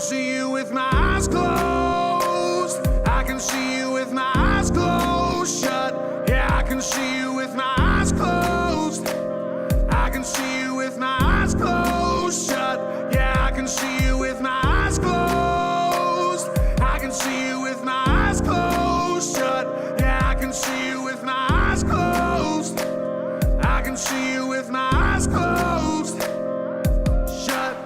see you with my eyes closed. I can see you with my eyes closed shut. Yeah, I can see you with my eyes closed. I can see you with my eyes closed shut. Yeah, I can see you with my eyes closed. I can see you with my eyes closed shut. Yeah, I can see you with my eyes closed. I can see you with my eyes closed shut.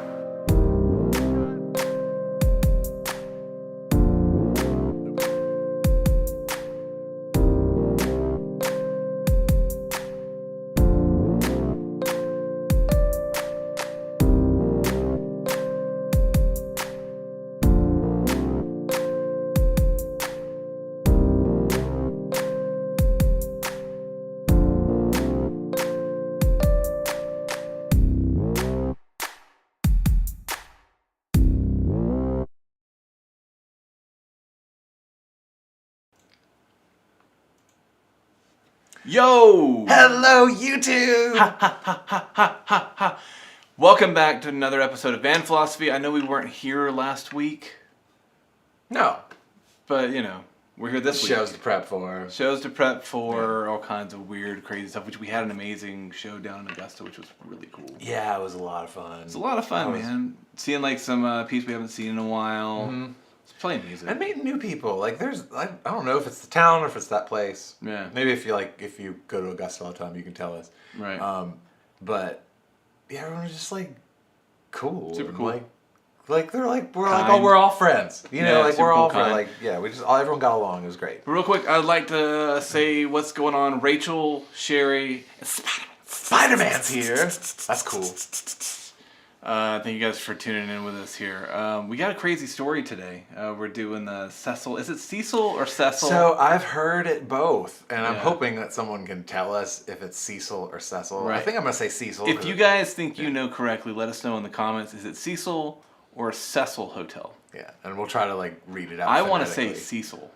Yo! Hello, YouTube! Ha ha ha ha ha ha ha. Welcome back to another episode of Van Philosophy. I know we weren't here last week, No. but you know, we're here this week. Shows to prep for. Shows to prep for all kinds of weird, crazy stuff, which we had an amazing show down in Augusta, which was really cool. Yeah, it was a lot of fun. It's a lot of fun, man. Seeing like some people we haven't seen in a while. Mm-hmm. It's playing music. And meeting new people. Like, there's, I don't know if it's the town or if it's that place. Yeah. Maybe if you go to Augusta all the time, you can tell us. Right. But, yeah, everyone's just, like, cool. Super And, cool. Like we're like, Kind. oh, we're all friends. You know, Yeah, like, super we're all cool, kind. like, yeah, everyone got along. It was great. Real quick, I'd like to say what's going on. Rachel, Sherry, and Spider-Man's here. That's cool. Thank you guys for tuning in with us here. We got a crazy story today. We're doing the Cecil. Is it Cecil or Cecil? So I've heard it both, and I'm Yeah. hoping that someone can tell us if it's Cecil or Cecil. Right. I think I'm gonna say Cecil. If you guys think you know correctly, let us know in the comments. Is it Cecil or Cecil Hotel? Yeah, and we'll try to like read it out. I want to say phonetically. Cecil.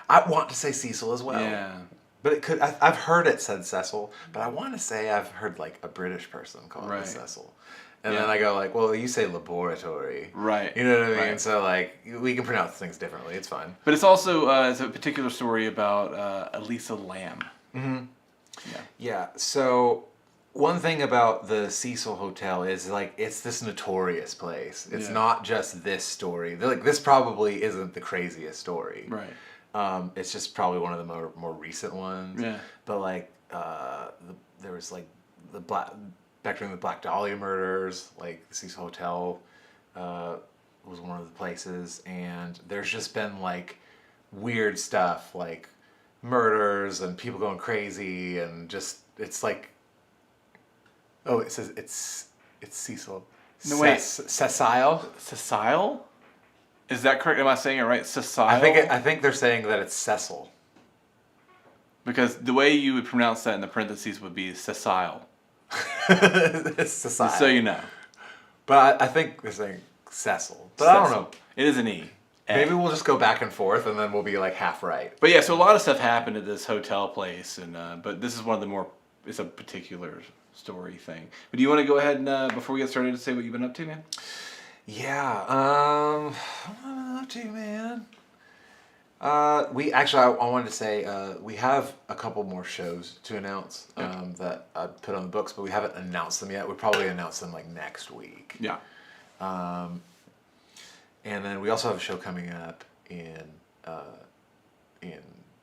I want to say Cecil as well. Yeah. But it could. I've heard it said Cecil, but I want to say I've heard like a British person call Right. it Cecil. And Yeah. then I go like, well, you say laboratory. Right. You know what I mean? Right. So like, we can pronounce things differently. It's fine. But it's also it's a particular story about Elisa Lamb. Mm-hmm. Yeah. Yeah. So one thing about the Cecil Hotel is like it's this notorious place. It's Yeah. not just this story. Like this probably isn't the craziest story. Right. It's just probably one of the more recent ones. Yeah. But like there was like back during the Black Dahlia murders, like the Cecil Hotel was one of the places, and there's just been like weird stuff like murders and people going crazy, and just it's like, oh, it says it's Cecil. No, wait. Cecil. Cecil? Is that correct? Am I saying it right? Cecil? I think they're saying that it's Cecil. Because the way you would pronounce that in the parentheses would be Cecil. It's Cecil. Just so you know. But I think they're saying Cecil. But I don't know. It is an E. Maybe we'll just go back and forth, and then we'll be like half right. But yeah, so a lot of stuff happened at this hotel place, and but this is one of the more, it's a particular story thing. But do you want to go ahead and, before we get started, to say what you've been up to, man? Yeah, what am I up to, man? I wanted to say, we have a couple more shows to announce that I put on the books, but we haven't announced them yet. We'll probably announce them like next week. Yeah. And then we also have a show coming up in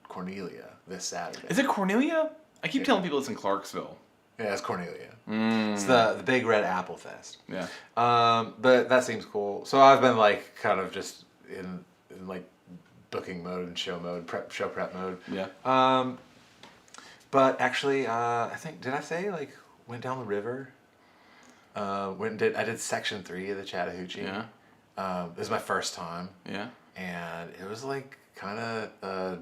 Cornelia this Saturday. Is it Cornelia? I keep telling people it's in Clarksville. Yeah, it's Cornelia. It's the Big Red Apple Fest. Yeah. But that seems cool. So I've been like kind of just in like booking mode and show mode, show prep mode. Yeah. But actually, I think, did I say like went down the river? I did section 3 of the Chattahoochee. Yeah. It was my first time. Yeah. And it was like kind of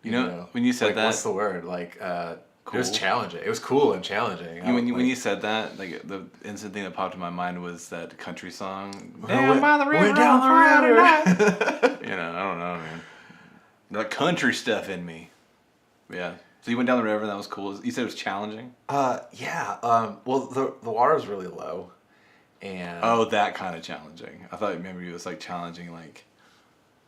You know, when you said like, that, what's the word? Like cool. It was challenging. It was cool and challenging. When you said that, like the instant thing that popped in my mind was that country song. Down by the river went down on Friday the night. river. You know, I don't know, man. That country stuff in me. Yeah. So you went down the river, and that was cool. You said it was challenging? Yeah. Well, the water was really low, And Oh, that kind of challenging. I thought maybe it was like challenging, like,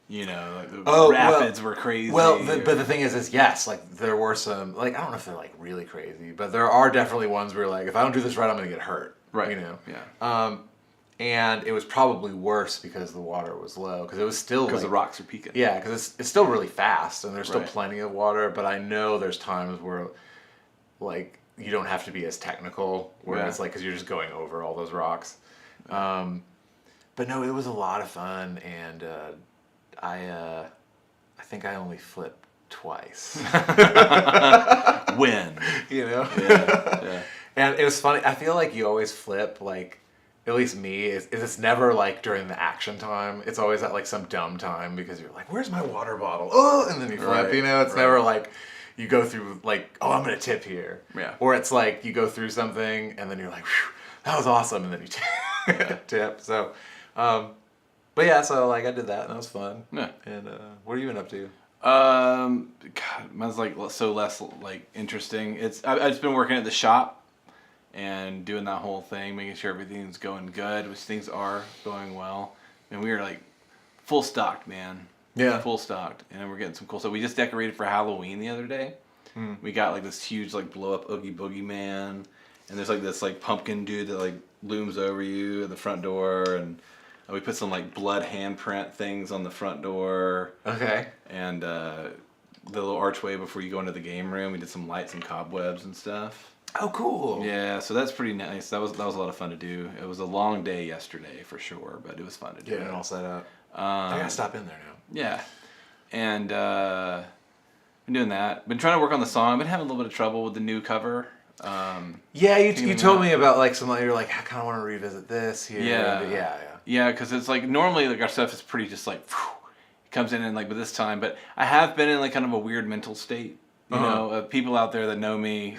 you know, like the Oh, rapids were crazy. Well, but the thing is yes, like there were some, like I don't know if they're like really crazy, but there are definitely ones where like if I don't do this right, I'm gonna get hurt. Right. You know. Yeah. And it was probably worse because the water was low, because it was still Because like, the rocks are peaking. yeah, because it's still really fast and there's still Right. plenty of water. But I know there's times where like you don't have to be as technical, where Yeah. it's like because you're just going over all those rocks. But no, it was a lot of fun, and I think I only flipped twice. Win. You know? Yeah. And it was funny. I feel like you always flip, like, at least me, it's never like during the action time. It's always at like some dumb time because you're like, where's my water bottle? Oh, and then you flip, Right, you know? It's right. never like you go through like, oh, I'm going to tip here. Yeah. Or it's like you go through something and then you're like, whew, that was awesome. And then you tip. So, but yeah, so like I did that and that was fun. Yeah. And what have you been up to? God, mine's like so less like interesting. I've just been working at the shop and doing that whole thing, making sure everything's going good, which things are going well. And we are like full stocked, man. Yeah. Full stocked, and we're getting some cool stuff. We just decorated for Halloween the other day. We got like this huge like blow up Oogie Boogie man, and there's like this like pumpkin dude that like looms over you at the front door, and we put some like blood handprint things on the front door. Okay. And the little archway before you go into the game room, we did some lights and cobwebs and stuff. Oh, cool. Yeah, so that's pretty nice. That was a lot of fun to do. It was a long day yesterday for sure, but it was fun to do. Getting it all set up. I gotta stop in there now. Yeah, and been doing that. Been trying to work on the song. Been having a little bit of trouble with the new cover. Yeah, you Thinking told about- me about like some, you're like, I kind of want to revisit this here. Yeah. Yeah. Yeah, because it's like normally like our stuff is pretty just like it comes in and like, but this time, but I have been in like kind of a weird mental state. You know, people out there that know me.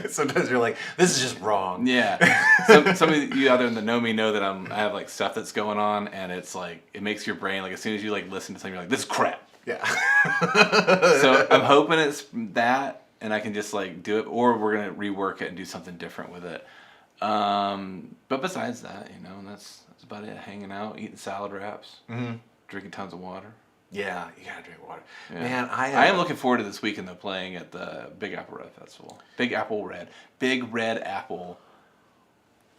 Sometimes you're like, this is just wrong. Yeah, some of you out there that know me know that I have like stuff that's going on, and it's like it makes your brain like as soon as you like listen to something, you're like, this is crap. Yeah. So I'm hoping it's that, and I can just like do it, or we're gonna rework it and do something different with it. But besides that, you know, that's about it. Hanging out, eating salad wraps, drinking tons of water. Yeah, you gotta drink water. Yeah. Man, I am looking forward to this weekend though, playing at the Big Apple Red Festival. Big Red Apple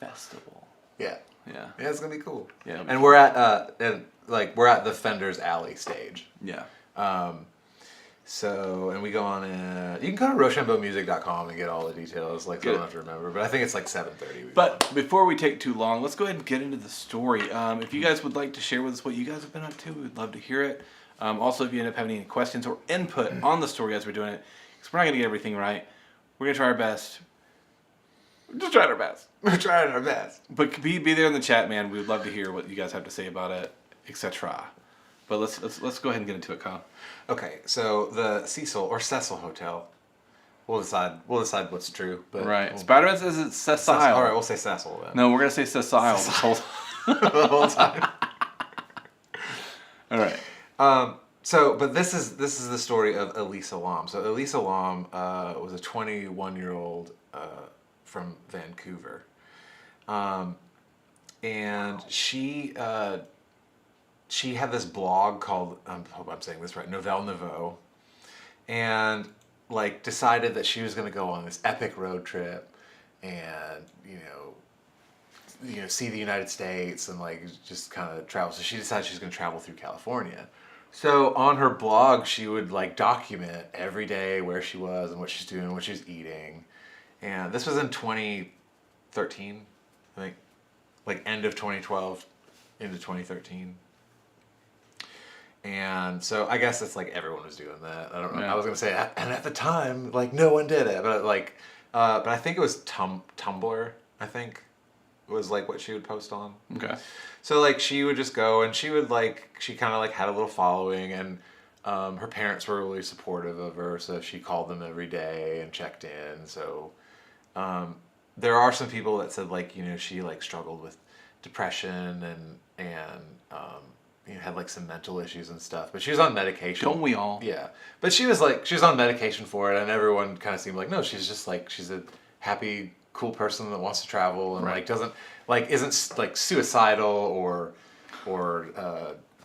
Festival. Yeah. Yeah. Yeah, it's gonna be cool. Yeah, it'll be And cool. we're at the Fender's Alley stage. Yeah. So, and we go on you can go to roshambeauxmusic.com and get all the details, like, so I don't have to remember, but I think it's like 7:30. But before we take too long, let's go ahead and get into the story. If you guys would like to share with us what you guys have been up to, we'd love to hear it. Also, if you end up having any questions or input on the story as we're doing it, because we're not going to get everything right, we're going to try our best. We're just trying our best. we're trying our best. But be there in the chat, man. We would love to hear what you guys have to say about it, etc. But let's go ahead and get into it, Kyle. Okay, so the Cecil Hotel. We'll decide what's true. But Right. Spider-Man says it's Cecil. All right, we'll say Cecil then. No, we're gonna say Cecil this whole The whole time. All right. So, but this is the story of Elisa Lam. So Elisa Lam was a 21-year-old from Vancouver, and she had this blog called, I hope I'm saying this right, Nouvelle Nouveau, and like decided that she was going to go on this epic road trip and see the United States and like just kind of travel. So she decided she's going to travel through California. So on her blog, she would like document every day where she was and what she's doing, what she's eating. And this was in 2013, I think, like end of 2012 into 2013. And so I guess it's like everyone was doing that. I don't know. Yeah. I was gonna say, and at the time, like no one did it, but like, but I think it was Tumblr. I think was like what she would post on. Okay. So like she would just go and she would like, she kind of like had a little following, and her parents were really supportive of her, so she called them every day and checked in. So there are some people that said like, she like struggled with depression and had like some mental issues and stuff, but she was on medication. Don't we all? Yeah, but she was on medication for it, and everyone kind of seemed like, no, she's just like, she's a happy cool person that wants to travel and Right. like doesn't like isn't like suicidal or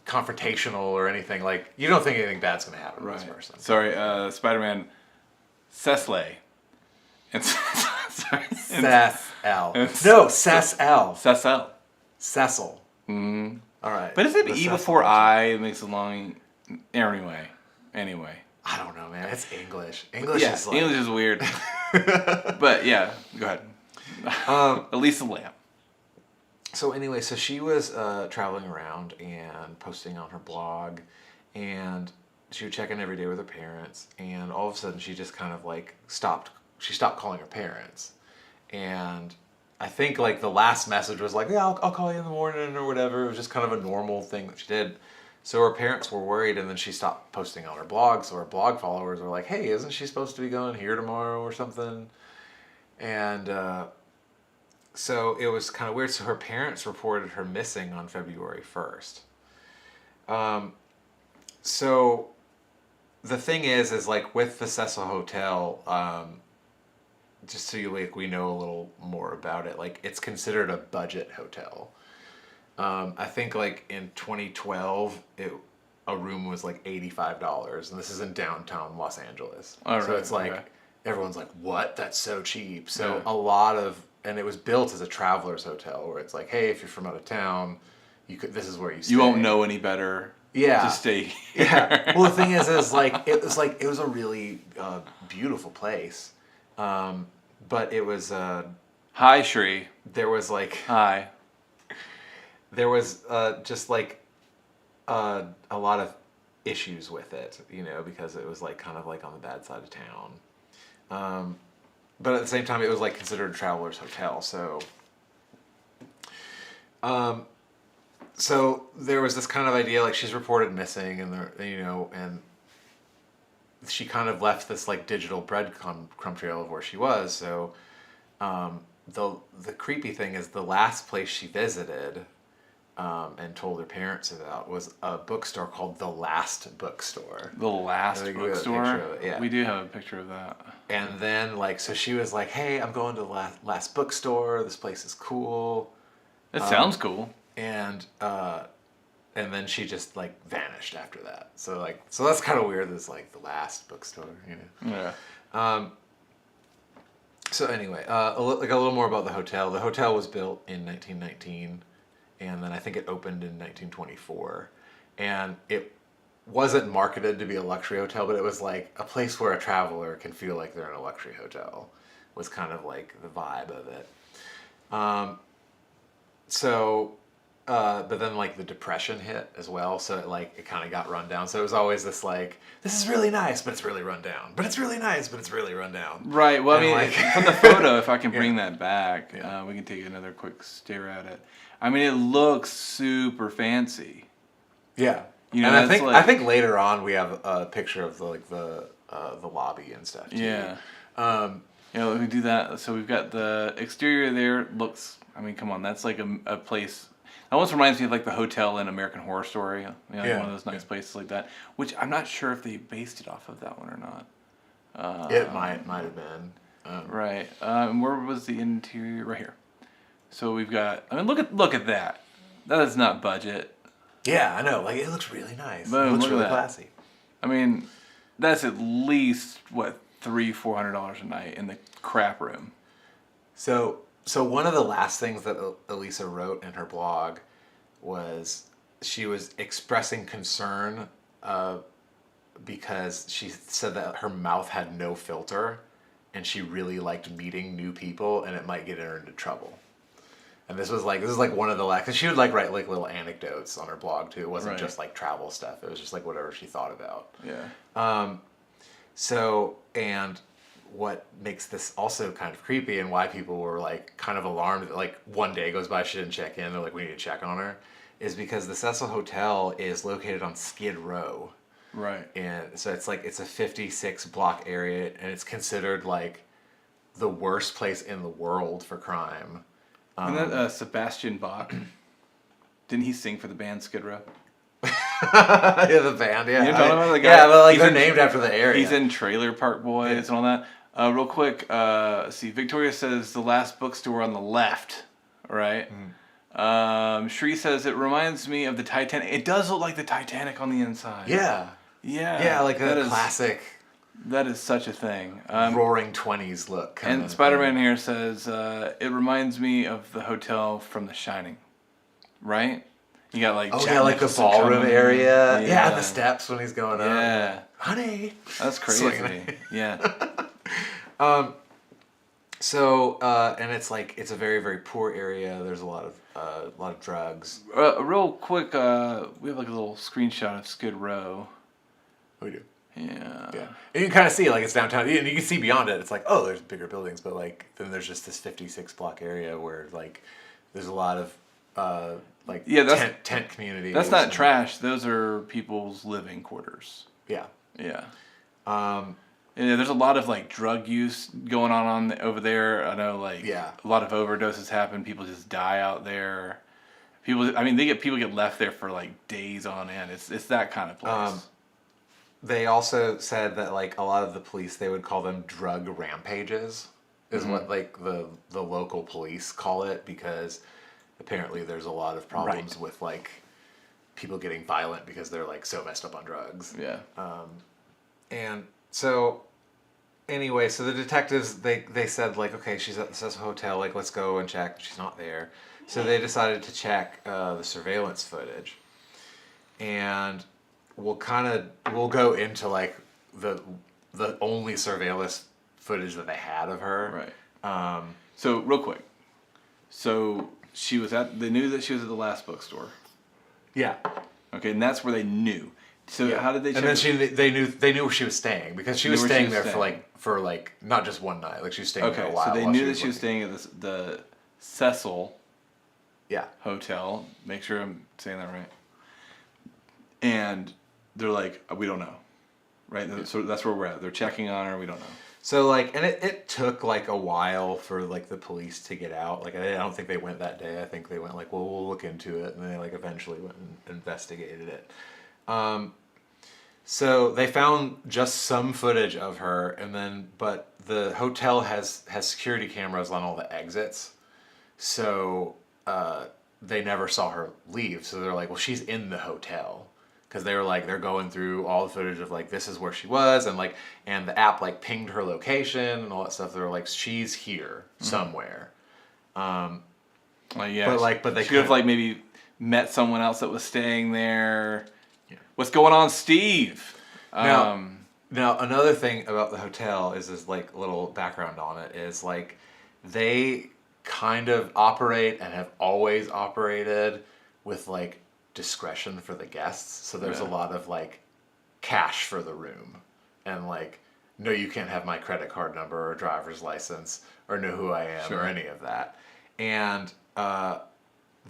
confrontational or anything. Like you don't think anything bad's gonna happen to this person. Sorry, Spider-Man, Cecil. And sorry. Cecil. It's- No, Cecil. Cecil. Cecil. Mm-hmm. All right. But is it The E Cecil before Hotel. I? It makes a long. Anyway. I don't know, man. It's English. English Yeah, is like... English is weird. But yeah, go ahead. Elisa Lamb. So anyway, so she was traveling around and posting on her blog, and she would check in every day with her parents, and all of a sudden she just kind of like stopped calling her parents. And I think like the last message was like, yeah, I'll call you in the morning or whatever. It was just kind of a normal thing that she did. So her parents were worried, and then she stopped posting on her blog. So her blog followers were like, hey, isn't she supposed to be going here tomorrow or something? And so it was kind of weird. So her parents reported her missing on February 1st. So the thing is like with the Cecil Hotel, just so we know a little more about it, like it's considered a budget hotel. I think like in 2012, a room was like $85, and this is in downtown Los Angeles. Oh, so right, it's like okay. everyone's like, "What? That's so cheap." So Yeah. a lot of, and it was built as a traveler's hotel, where it's like, "Hey, if you're from out of town, this is where you stay." You won't know any better. Yeah. To stay here. Yeah. Well, the thing is like it was a really beautiful place, but it was Hi, Shri. there was like. Hi. There was just like a lot of issues with it, because it was like kind of like on the bad side of town. But at the same time, it was like considered a traveler's hotel. So there was this kind of idea, like she's reported missing, and and she kind of left this like digital breadcrumb trail of where she was. So the creepy thing is the last place she visited. And told her parents about was a bookstore called The Last Bookstore. The Last I think we have a Bookstore? picture of it, yeah. We do have a picture of that. And then so she was like, "Hey, I'm going to the Last Bookstore. This place is cool." It sounds cool. And then she just like vanished after that. So that's kind of weird. This like The Last Bookstore, Yeah. So anyway, a little more about the hotel. The hotel was built in 1919. And then I think it opened in 1924. And it wasn't marketed to be a luxury hotel, but it was like a place where a traveler can feel like they're in a luxury hotel, was kind of like the vibe of it. But then like the Depression hit as well, so it kind of got run down. So it was always this like, this is really nice, but it's really run down. But it's really nice, but it's really run down. Right. Well, I And, mean, from the photo, if I can bring Yeah. that back, Yeah. we can take another quick stare at it. I mean, it looks super fancy. Yeah. You know, and that's I think later on we have a picture of the lobby and stuff too. Yeah. We do that. So we've got the exterior there. Looks. I mean, come on, that's like a place. That almost reminds me of like the hotel in American Horror Story. One of those nice places like that. Which I'm not sure if they based it off of that one or not. It might have been. Right. And where was the interior? Right here. So we've got. I mean, look at that. That is not budget. Yeah, I know. Like it looks really nice. Boom, It looks look at really that. classy. I mean, that's at least what $300-400 a night in the crap room. So one of the last things that Elisa wrote in her blog was she was expressing concern because she said that her mouth had no filter, and she really liked meeting new people, and it might get her into trouble. And this is like one of the last, because she would like write like little anecdotes on her blog too. It wasn't Right. just like travel stuff. It was just like whatever she thought about. Yeah. And what makes this also kind of creepy, and why people were like kind of alarmed that like one day goes by she didn't check in, they're like, we need to check on her, is because the Cecil Hotel is located on Skid Row. Right. And so it's a 56 block area, and it's considered like the worst place in the world for crime. And that Sebastian Bach, didn't he sing for the band Skid Row? Yeah, the band, yeah. You're talking about the guy? Yeah, but like He's they're in- named after the area. He's in Trailer Park Boys and all that. Real quick, see, Victoria says the last bookstore on the left, right? Shree says it reminds me of the Titanic. It does look like the Titanic on the inside. Yeah. Yeah. Yeah, like that a is- classic That is such a thing. roaring 20s look. And Spider-Man here says, it reminds me of the hotel from The Shining. Right? You got like... Oh, Jack yeah, like the Nicholson ballroom coming in. area. Yeah. Yeah, and the steps when he's going up. Yeah. Honey. That's Swinging crazy. it. Yeah. So, and it's like, it's a very, very poor area. There's a lot of drugs. Real quick, we have like a little screenshot of Skid Row. We do. Yeah. Yeah. And you can kind of see, like, it's downtown. And you can see beyond it. It's like, oh, there's bigger buildings. But, like, then there's just this 56 block area where, like, there's a lot of, tent communities. That's not trash. Those are people's living quarters. Yeah. Yeah. Yeah, there's a lot of like drug use going on over there. I know, like, Yeah. a lot of overdoses happen. People just die out there. People get left there for like days on end. It's that kind of place. They also said that, like, a lot of the police, they would call them drug rampages, is what, like, the local police call it, because apparently there's a lot of problems with, like, people getting violent because they're, like, so messed up on drugs. Yeah. And so, anyway, so the detectives, they said, like, okay, she's at the Cecil Hotel, like, let's go and check. She's not there. So they decided to check the surveillance footage. And we'll go into, like, the only surveillance footage that they had of her. Right. So, real quick. So, they knew that she was at the last bookstore. Yeah. Okay, and that's where they knew. So Yeah. how did they check? And then they knew where she was staying, because she was Knew where staying she was there staying. for not just one night. Like, she was staying there Okay, a while. so they while knew that she was looking. staying at the Cecil Yeah. Hotel. Make sure I'm saying that right. And they're like, we don't know. Right? So that's where we're at. They're checking on her. We don't know. So, like, and it took, like, a while for, like, the police to get out. Like, I don't think they went that day. I think they went, like, well, we'll look into it. And then they, like, eventually went and investigated it. So they found just some footage of her, but the hotel has security cameras on all the exits. So they never saw her leave. So they're like, well, she's in the hotel. Because they were like, they're going through all the footage of, like, this is where she was, and the app, like, pinged her location and all that stuff. They were like, she's here somewhere. Yeah. But they she could have, like, maybe met someone else that was staying there. Yeah. What's going on, Steve? Now, another thing about the hotel is this, like, little background on it is, like, they kind of operate and have always operated with, like, discretion for the guests. So there's a lot of, like, cash for the room, and, like, no, you can't have my credit card number or driver's license or know who I am or any of that. And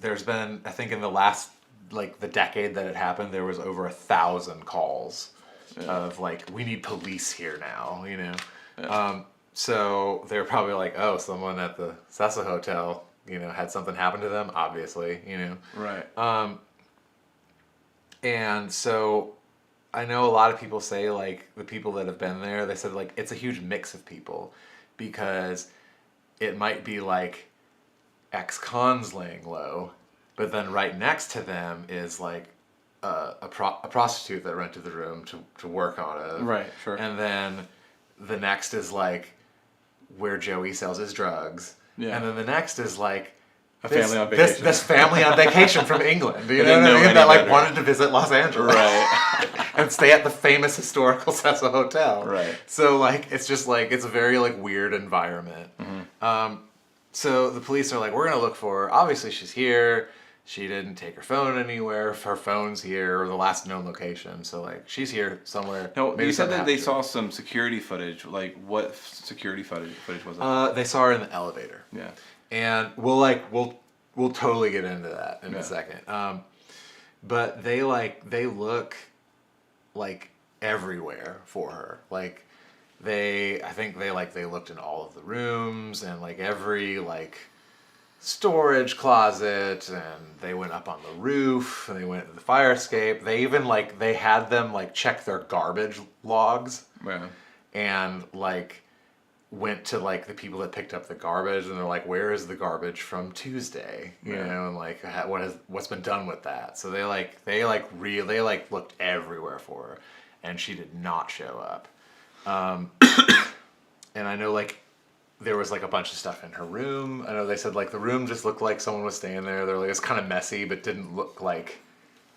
there's been, I think in the last, like, the decade that it happened, there was over 1,000 calls of, like, we need police here now, you know. Yeah. So they're probably like, oh, someone at the Cecil Hotel, you know, had something happen to them, obviously, you know. Right. And so I know a lot of people say, like, the people that have been there, they said, like, it's a huge mix of people, because it might be, like, ex-cons laying low, but then right next to them is, like, a prostitute that rented the room to work on it. Right, sure. And then the next is, like, where Joey sells his drugs. Yeah. And then the next is, like, A family on vacation. This family on vacation from England. You They know didn't what I know mean? any That, like, better. wanted to visit Los Angeles. Right. And stay at the famous historical Cecil Hotel. Right. So, like, it's just, like, it's a very, like, weird environment. So the police are like, we're going to look for her. Obviously, she's here. She didn't take her phone anywhere. Her phone's here, or the last known location. So, like, she's here somewhere. No, Maybe you said something that they happened to her. saw some security footage. Like, what security footage was it? They saw her in the elevator. Yeah. And we'll totally get into that in a second. But they look, like, everywhere for her. Like, I think they looked in all of the rooms and, like, every, like, storage closet, and they went up on the roof, and they went to the fire escape. They even, like, they had them, like, check their garbage logs. Yeah. And, like, went to like the people that picked up the garbage, and they're like, "Where is the garbage from Tuesday?" You know, and like what's been done with that? So they looked everywhere for her, and she did not show up. And I know like there was like a bunch of stuff in her room. I know they said like the room just looked like someone was staying there. They're like, it's kind of messy, but didn't look like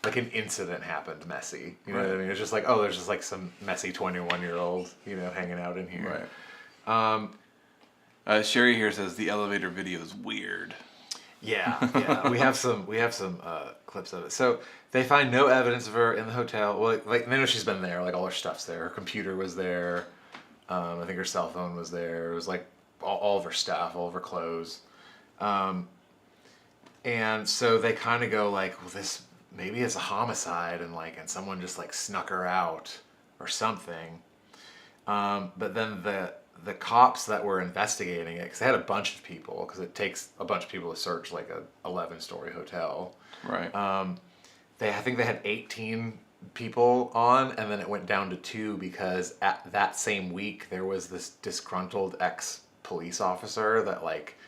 an incident happened messy. You know what I mean? It's just like, oh, there's just like some messy 21-year-old, hanging out in here. Right. Sherry here says the elevator video is weird. Yeah. We have some clips of it. So they find no evidence of her in the hotel. Well, like they know she's been there. Like all her stuff's there. Her computer was there. I think her cell phone was there. It was like all of her stuff, all of her clothes. And so they kind of go like, well, this maybe it's a homicide, and someone just like snuck her out or something. But then the cops that were investigating it, because they had a bunch of people, because it takes a bunch of people to search like a 11-story hotel. Right. I think they had 18 people on, and then it went down to 2 because at that same week there was this disgruntled ex-police officer that like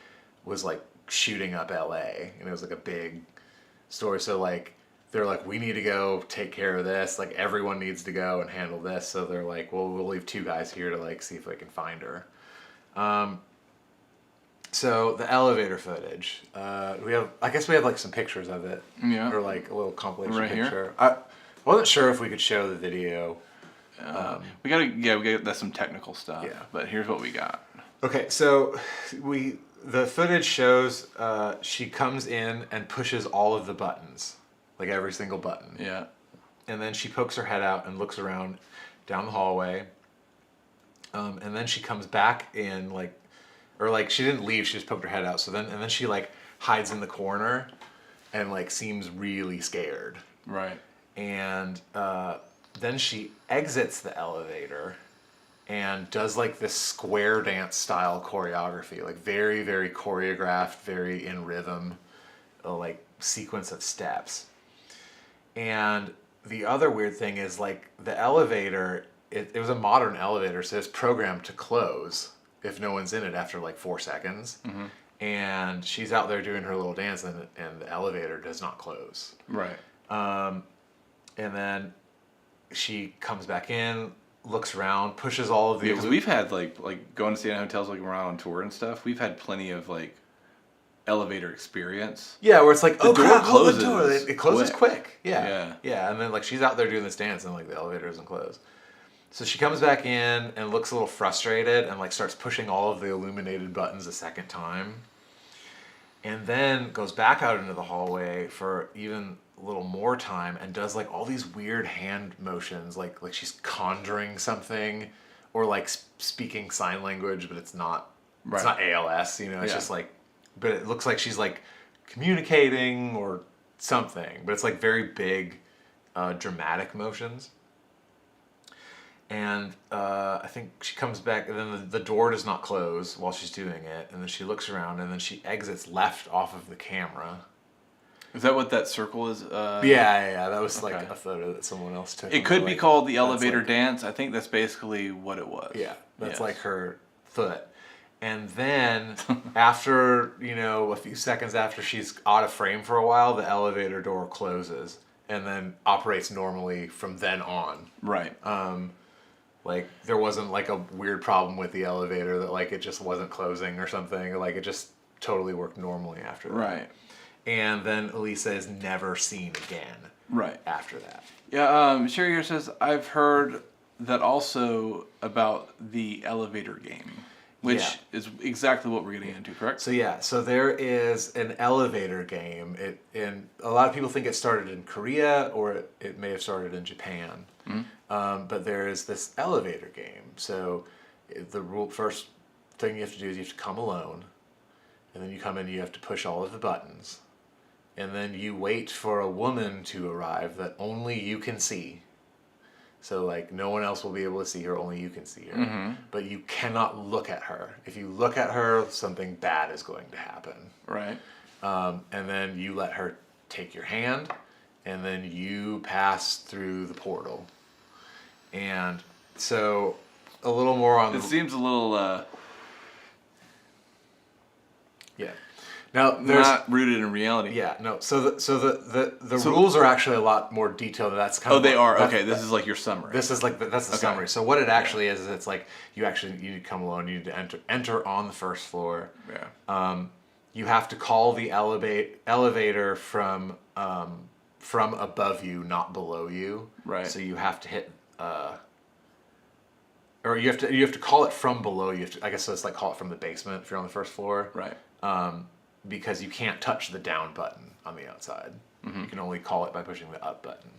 was like shooting up LA, and it was like a big story. So like they're like, we need to go take care of this, like everyone needs to go and handle this. So they're like, well, we'll leave 2 guys here to like see if they can find her. So the elevator footage, I guess we have like some pictures of it. Yeah. Or like a little compilation right picture. Here? I wasn't sure if we could show the video. We gotta that's some technical stuff. Yeah. But here's what we got. Okay, so the footage shows she comes in and pushes all of the buttons, like every single button. Yeah. And then she pokes her head out and looks around down the hallway. And then she comes back in she didn't leave, she just poked her head out. And then she like hides in the corner and like seems really scared. Right. And then she exits the elevator and does like this square dance style choreography, like very, very choreographed, very in rhythm, like sequence of steps. And the other weird thing is like the elevator, it was a modern elevator, so it's programmed to close if no one's in it after like 4 seconds. Mm-hmm. And she's out there doing her little dance, and the elevator does not close. Right. And then she comes back in, looks around, pushes all of the... Because we've had like going to stay in hotels, like around on tour and stuff. We've had plenty of like elevator experience. Yeah, where it's like, the door closes. The door. It closes quick. Yeah. And then like she's out there doing this dance, and like the elevator doesn't close. So she comes back in and looks a little frustrated and like starts pushing all of the illuminated buttons a second time. And then goes back out into the hallway for even a little more time and does like all these weird hand motions, like she's conjuring something, or like speaking sign language, but it's not. Right. It's not ALS, It's just like, but it looks like she's like communicating or something. But it's like very big, dramatic motions. And I think she comes back, and then the door does not close while she's doing it. And then she looks around, and then she exits left off of the camera. Is that what that circle is? Yeah. That was like a photo that someone else took. It could be called the elevator dance. I think that's basically what it was. Yeah, that's like her foot. And then after, a few seconds after she's out of frame for a while, the elevator door closes and then operates normally from then on. Right. Like there wasn't like a weird problem with the elevator that like it just wasn't closing or something. Like it just totally worked normally after that. Right. And then Elisa is never seen again. Right. After that. Yeah. Sherry here says, I've heard that also about the elevator game, which is exactly what we're getting into, correct? So there is an elevator game. And a lot of people think it started in Korea, or it may have started in Japan. Mm-hmm. But there is this elevator game. So first thing you have to do is you have to come alone, and then you come in, you have to push all of the buttons, and then you wait for a woman to arrive that only you can see. So like no one else will be able to see her, only you can see her. Mm-hmm. But you cannot look at her. If you look at her, something bad is going to happen. Right. And then you let her take your hand, and then you pass through the portal. And so a little more on... It seems a little Yeah. Now there's not rooted in reality. Yeah, no. So the rules are actually a lot more detailed. That's kind of they are. Okay, this is like your summary. This is like that's the summary. So what it actually is it's like you need to come alone. You need to enter on the first floor. Yeah. You have to call the elevator from above you, not below you. Right. So you have to hit. Or you have to call it from below. You have to, I guess so. It's like call it from the basement if you're on the first floor. Right. Because you can't touch the down button on the outside. Mm-hmm. You can only call it by pushing the up button.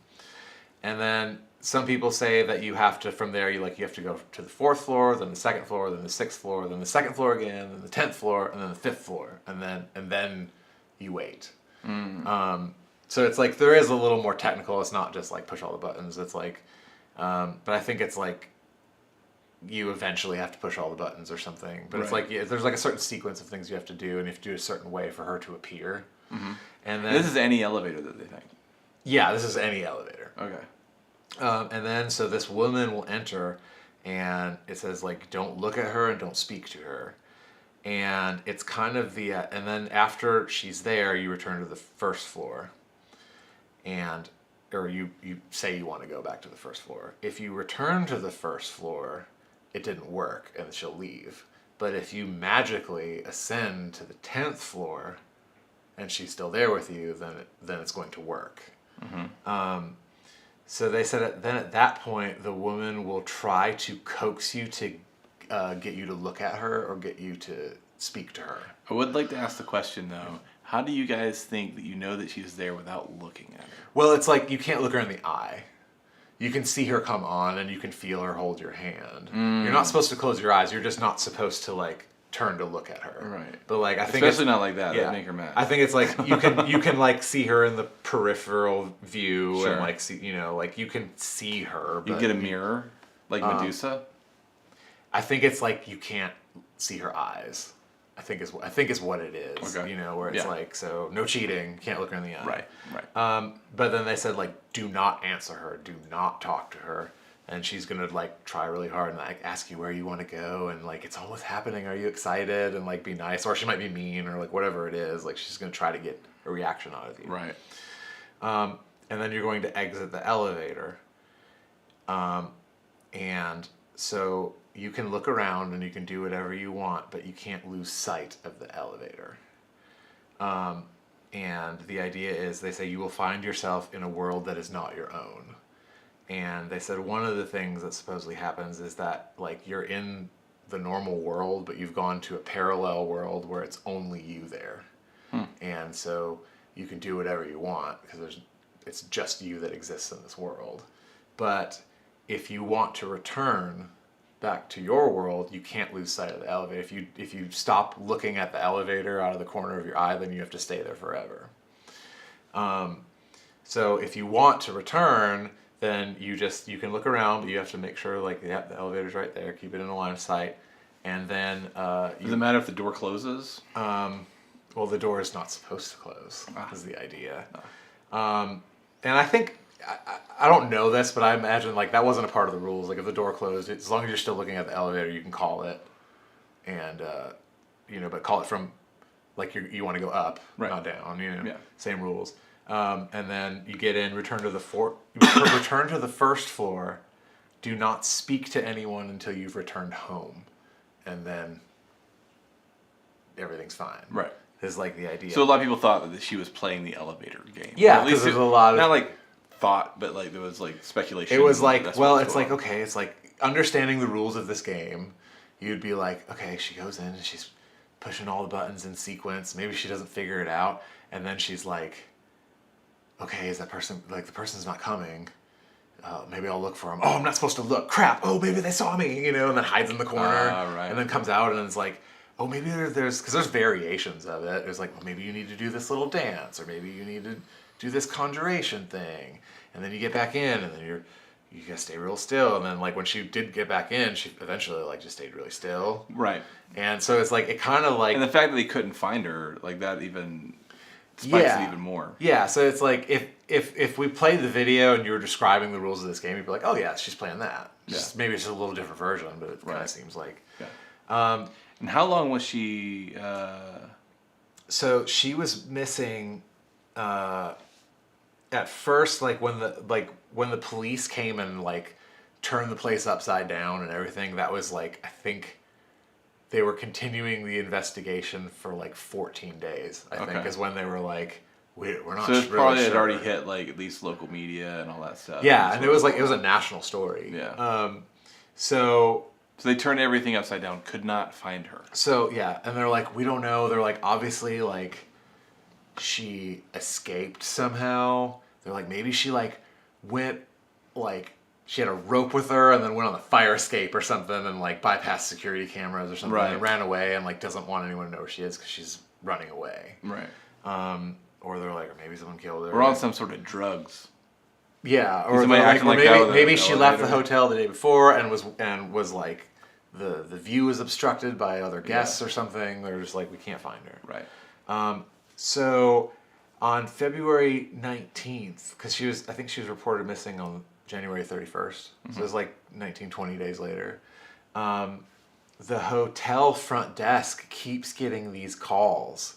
And then some people say that you have to, from there, you have to go to the 4th floor, then the 2nd floor, then the 6th floor, then the 2nd floor again, then the 10th floor, and then the 5th floor, and then you wait. Mm. So it's like there is a little more technical. It's not just like push all the buttons. It's like, but I think it's like you eventually have to push all the buttons or something. But it's like there's like a certain sequence of things you have to do, and you have to do a certain way for her to appear. Mm-hmm. And then this is any elevator that they think. Yeah, this is any elevator. Okay. And then so this woman will enter, and it says like don't look at her and don't speak to her. And it's kind of and then after she's there, you return to the 1st floor. Or you say you want to go back to the 1st floor. If you return to the 1st floor, it didn't work and she'll leave. But if you magically ascend to the 10th floor and she's still there with you, then it's going to work. Mm-hmm. So they said then at that point, the woman will try to coax you to get you to look at her or get you to speak to her. I would like to ask the question though. How do you guys think that you know that she's there without looking at her? Well, it's like you can't look her in the eye. You can see her come on and you can feel her hold your hand. You're not supposed to close your eyes. You're just not supposed to like turn to look at her. Right. But like I think especially not like that. That'd make her mad. I think it's like you can like see her in the peripheral view. Sure. And like see like you can see her. You get a mirror like Medusa. I think it's like you can't see her eyes. I think is what it is. Okay. Where it's like, so no cheating, can't look her in the eye. Right. But then they said like, do not answer her, do not talk to her, and she's gonna like try really hard and like ask you where you want to go and like it's almost happening. Are you excited? And like be nice, or she might be mean or like whatever it is. Like she's gonna try to get a reaction out of you. Right. And then you're going to exit the elevator. And so you can look around and you can do whatever you want, but you can't lose sight of the elevator. And the idea is, they say you will find yourself in a world that is not your own. And they said one of the things that supposedly happens is that like you're in the normal world, but you've gone to a parallel world where it's only you there. And so you can do whatever you want because it's just you that exists in this world. But if you want to return back to your world, you can't lose sight of the elevator. If you stop looking at the elevator out of the corner of your eye, then you have to stay there forever. So if you want to return, then you can look around, but you have to make sure like the elevator's right there, keep it in a line of sight, and then does it matter if the door closes? Well, the door is not supposed to close. Is the idea. And I think. I don't know this, but I imagine like that wasn't a part of the rules. Like if the door closed, as long as you're still looking at the elevator, you can call it, and but call it from like you want to go up, not down. Same rules. And then you get in, return to the 1st floor. Do not speak to anyone until you've returned home, and then everything's fine. Right. Is like the idea. So a lot of people thought that she was playing the elevator game. Yeah, because there's a lot of not like thought, but like there was like speculation. It was like, well, it's like, okay, it's like understanding the rules of this game. You'd be like, okay, she goes in and she's pushing all the buttons in sequence. Maybe she doesn't figure it out, and then she's like, okay, is that person like the person's not coming? Maybe I'll look for him. Oh, I'm not supposed to look. Crap. Oh, maybe they saw me. And then hides in the corner, right. And then comes out and it's like, oh, maybe there's because there's variations of it. There's like, well, maybe you need to do this little dance, or maybe you need to do this conjuration thing, and then you get back in, and then you gotta stay real still, and then like when she did get back in, she eventually like just stayed really still. Right. And so it's like it kind of like, and the fact that they couldn't find her, like that even spikes it even more. Yeah. So it's like if we played the video and you were describing the rules of this game, you'd be like, oh yeah, she's playing that. Just, maybe it's just a little different version, but it kind of seems like. Yeah. And how long was she So she was missing. At first, like when the police came and like turned the place upside down and everything, that was like, I think they were continuing the investigation for like 14 days. I think is when they were like, we're not. So it's really probably sure. had already hit like at least local media and all that stuff. Yeah, and it was a national story. Yeah. So they turned everything upside down. Could not find her. So yeah, and they're like, we don't know. They're like, obviously, like, she escaped somehow. They're like, maybe she like went, like, she had a rope with her and then went on the fire escape or something and like bypassed security cameras or something and ran away and like doesn't want anyone to know where she is because she's running away. Right. Or they're like, or maybe someone killed her. Or on some sort of drugs. Yeah, or like, maybe she left the hotel the day before and was like, the view was obstructed by other guests or something. They're just like, we can't find her. Right. So on February 19th, because I think she was reported missing on January 31st. So it was like 19, 20 days later. The hotel front desk keeps getting these calls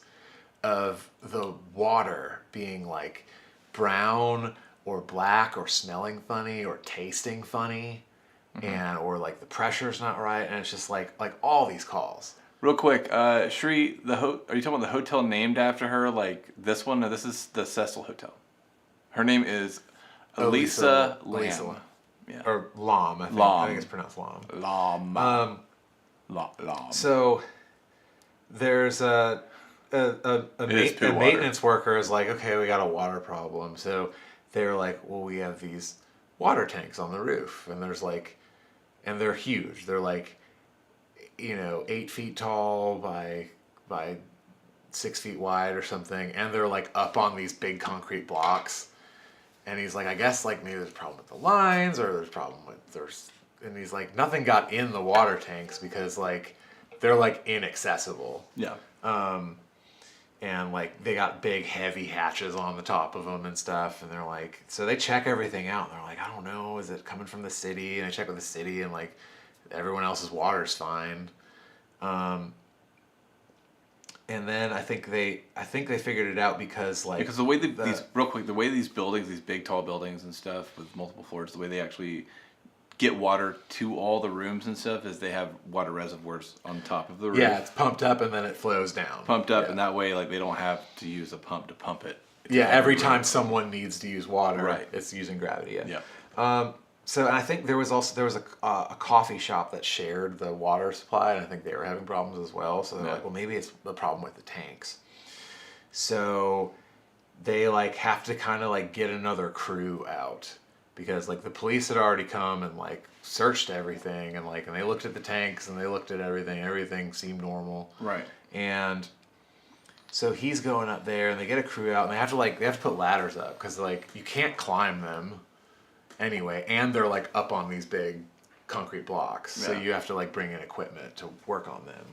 of the water being like brown or black or smelling funny or tasting funny. And or like the pressure's not right, and it's just like all these calls. Real quick, Shri, are you talking about the hotel named after her? Like this one? No, this is the Cecil Hotel. Her name is Elisa Lam. Elisa. Yeah. Or Lam, I think. Lam. I think it's pronounced Lam. Lam. So there's a maintenance worker is like, okay, we got a water problem. So they're like, well, we have these water tanks on the roof, and there's like, and they're huge. They're like, 8 feet tall by 6 feet wide or something, and they're like up on these big concrete blocks. And he's like, I guess like maybe there's a problem with the lines, or there's a problem with and he's like, nothing got in the water tanks because like they're like inaccessible. Yeah. And like they got big heavy hatches on the top of them and stuff, and they're like, so they check everything out. And they're like, I don't know, is it coming from the city? And I check with the city, and like everyone else's water's fine. And then I think they figured it out because the way the way these buildings, these big tall buildings and stuff with multiple floors, the way they actually get water to all the rooms and stuff is they have water reservoirs on top of the roof. Yeah, it's pumped up and then it flows down. And that way like they don't have to use a pump to pump it. Yeah, every time someone needs to use water, right, it's using gravity. Yeah. So I think there was a coffee shop that shared the water supply, and I think they were having problems as well. So they're like, well, maybe it's the problem with the tanks. So they like have to kind of like get another crew out because like the police had already come and like searched everything and they looked at the tanks and they looked at everything. Everything seemed normal. Right. And so he's going up there, and they get a crew out, and they have to put ladders up because like you can't climb them. Anyway, and they're like up on these big concrete blocks, so you have to like bring in equipment to work on them.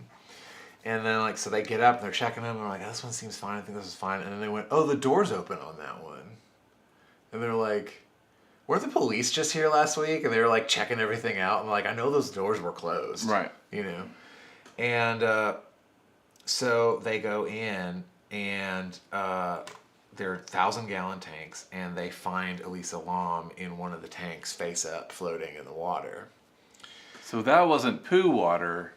And then like so they get up and they're checking them, and they're like, this one seems fine. I think this is fine. And then they went, oh, the door's open on that one. And they're like, weren't the police just here last week? And they were like checking everything out, and like I know those doors were closed, right? And so they go in and. They're 1,000-gallon tanks, and they find Elisa Lam in one of the tanks face up, floating in the water. So that wasn't poo water.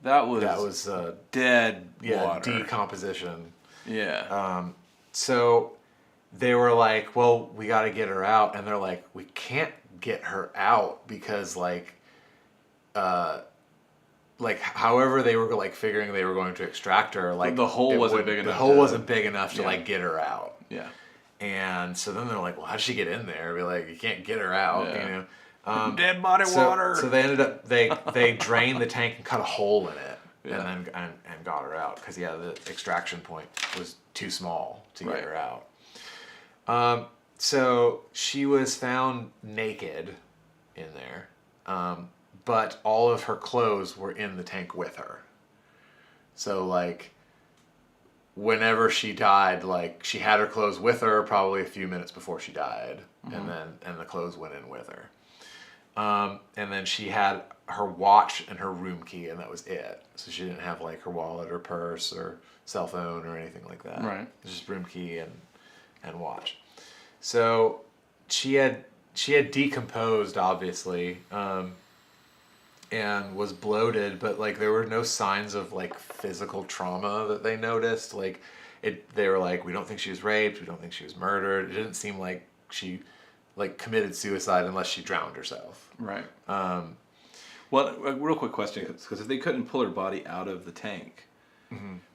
That was dead water. Decomposition. Yeah. So they were like, well, we got to get her out. And they're like, we can't get her out because however they were like figuring they were going to extract her, like the hole wasn't big enough. The hole wasn't big enough to like get her out. Yeah. And so then they're like, well, how'd she get in there? Be like, you can't get her out, dead body water. So they ended up they drained the tank and cut a hole in it, and then and got her out because the extraction point was too small to get her out. So she was found naked in there. But all of her clothes were in the tank with her. So, like, whenever she died, like, she had her clothes with her probably a few minutes before she died. Mm-hmm. And the clothes went in with her. And then she had her watch and her room key, and that was it. So she didn't have like her wallet or purse or cell phone or anything like that. Right. It was just room key and watch. So she had decomposed, obviously, and was bloated, but like there were no signs of like physical trauma that they noticed. Like they were like, we don't think she was raped, we don't think she was murdered. It didn't seem like she like committed suicide unless she drowned herself. Right. Well, a real quick question, because if they couldn't pull her body out of the tank,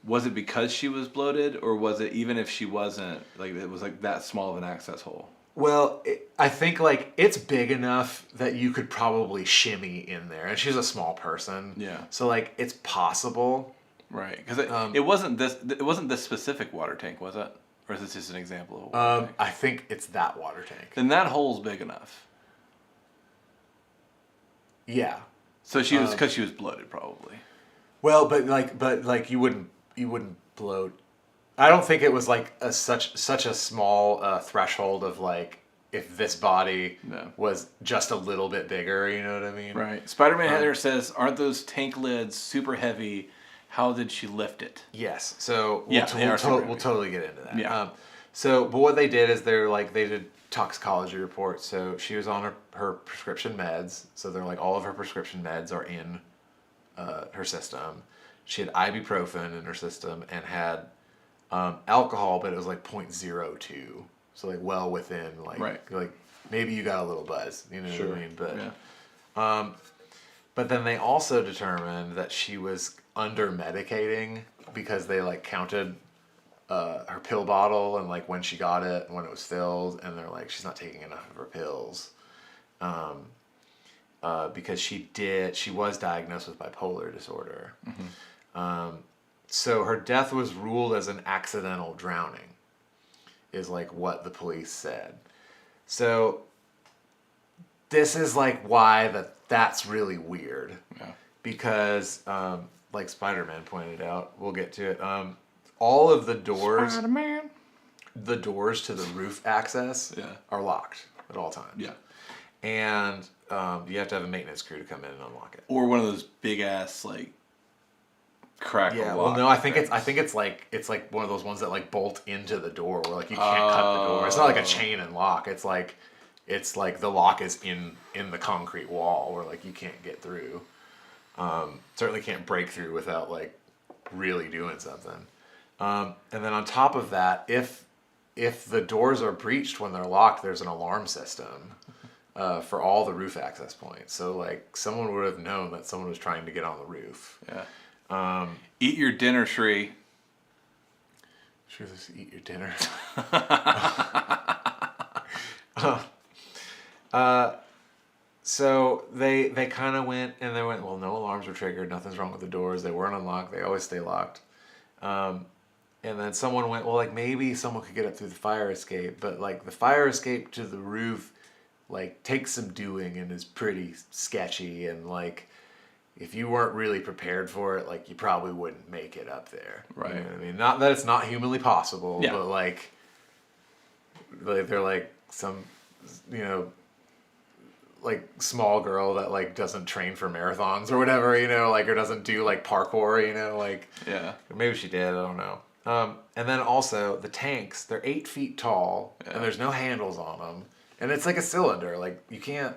was it because she was bloated, or was it even if she wasn't, like it was like that small of an access hole? Well, I think like it's big enough that you could probably shimmy in there, and she's a small person. Yeah. So like it's possible. Right, because it wasn't this specific water tank, was it? Or is this just an example of a water tank? I think it's that water tank. Then that hole's big enough. Yeah. So she was, because she was bloated, probably. Well, but you wouldn't bloat. I don't think it was like such a small threshold of like if this body was just a little bit bigger. You know what I mean? Right. Spider-Man Heather says, "Aren't those tank lids super heavy? How did she lift it?" Yes. So we'll totally get into that. Yeah. But what they did is they did toxicology reports. So she was on her prescription meds. So they're like all of her prescription meds are in her system. She had ibuprofen in her system and had alcohol, but it was like 0.02. So like well within like maybe you got a little buzz. You know what I mean? But but then they also determined that she was under medicating because they like counted her pill bottle and like when she got it and when it was filled, and they're like she's not taking enough of her pills because she was diagnosed with bipolar disorder. So her death was ruled as an accidental drowning is like what the police said. So this is like why that's really weird. Yeah. Because like Spider-Man pointed out, we'll get to it. All of the doors, Spider-Man. The doors to the roof access are locked at all times. Yeah. And you have to have a maintenance crew to come in and unlock it. Or one of those big ass like crackle Yeah. lock Well, no, I think things. it's like one of those ones that like bolt into the door where like you can't cut the door. It's not like a chain and lock. It's like the lock is in the concrete wall where like you can't get through. Certainly can't break through without like really doing something. And then on top of that, if the doors are breached when they're locked, there's an alarm system for all the roof access points. So like someone would have known that someone was trying to get on the roof. Yeah. Eat your dinner, Shree. Sure, just eat your dinner. So they kind of went and they went, well, no alarms were triggered. Nothing's wrong with the doors. They weren't unlocked. They always stay locked. And then someone went, well, like maybe someone could get up through the fire escape, but like the fire escape to the roof, like takes some doing and is pretty sketchy. And like, if you weren't really prepared for it, like you probably wouldn't make it up there. Right. You know what I mean? Not that it's not humanly possible, Yeah. but like they're like some, you know, like small girl that like doesn't train for marathons or whatever, you know, like or doesn't do like parkour, you know, like maybe she did, I don't know. And then also the tanks, they're 8 feet tall and there's no handles on them, and it's like a cylinder. Like you can't,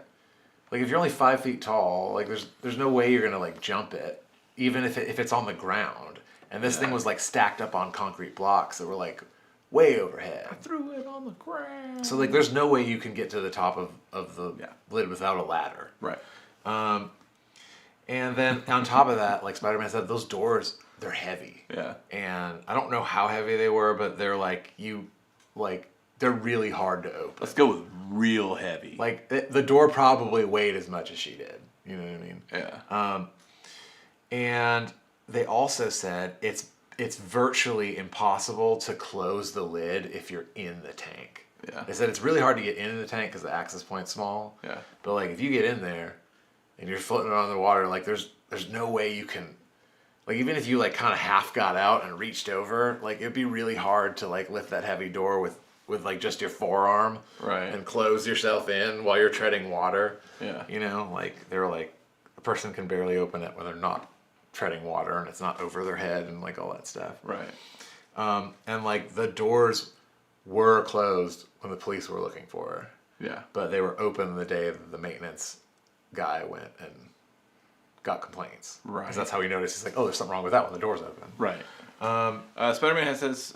like if you're only 5 feet tall, like there's no way you're gonna like jump it, even if it's on the ground. And this thing was like stacked up on concrete blocks that were like way overhead. I threw it on the ground. So like there's no way you can get to the top of the lid without a ladder. Right. And then on top of that, like Spider-Man said, those doors, they're heavy. Yeah. And I don't know how heavy they were, but they're like they're really hard to open. Let's go with real heavy. Like the door probably weighed as much as she did. You know what I mean? Yeah. And they also said it's virtually impossible to close the lid if you're in the tank. Yeah. They said it's really hard to get into the tank because the access point's small. Yeah. But like if you get in there and you're floating around the water, like there's no way you can, like even if you like kind of half got out and reached over, like it'd be really hard to like lift that heavy door with like just your forearm. Right. And close yourself in while you're treading water. Yeah. You know, like they were like a person can barely open it when they're not treading water and it's not over their head and like all that stuff. Right. And like the doors were closed when the police were looking for her. Yeah. But they were open the day that the maintenance guy went and got complaints. Right. Because that's how he noticed. He's like, oh, there's something wrong with that when the door's open. Right. Spider-Man says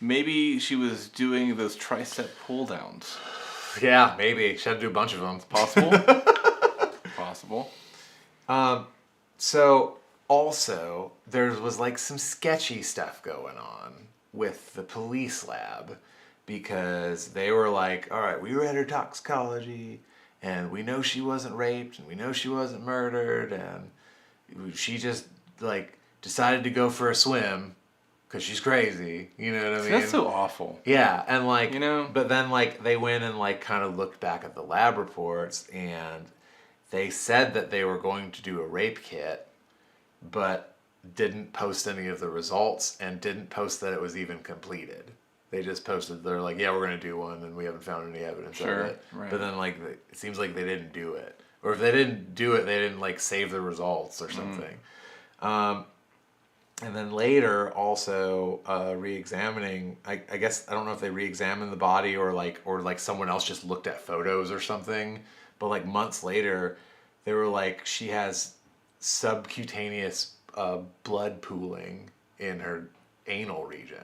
maybe she was doing those tricep pull downs. Yeah, maybe. She had to do a bunch of them. It's Possible. Possible. So also there was like some sketchy stuff going on with the police lab because they were like, all right, we read her toxicology and we know she wasn't raped and we know she wasn't murdered and she just like decided to go for a swim because she's crazy. You know what I mean? That's so awful. Yeah, and like, you know, but then like they went and like kind of looked back at the lab reports and they said that they were going to do a rape kit, but didn't post any of the results and didn't post that it was even completed. They just posted, they're like, yeah, we're going to do one and we haven't found any evidence of it. Right. But then like, it seems like they didn't do it. Or if they didn't do it, they didn't like save the results or something. And then later also re-examining, I guess, I don't know if they re-examined the body or like someone else just looked at photos or something. But like months later, they were like, she has subcutaneous blood pooling in her anal region.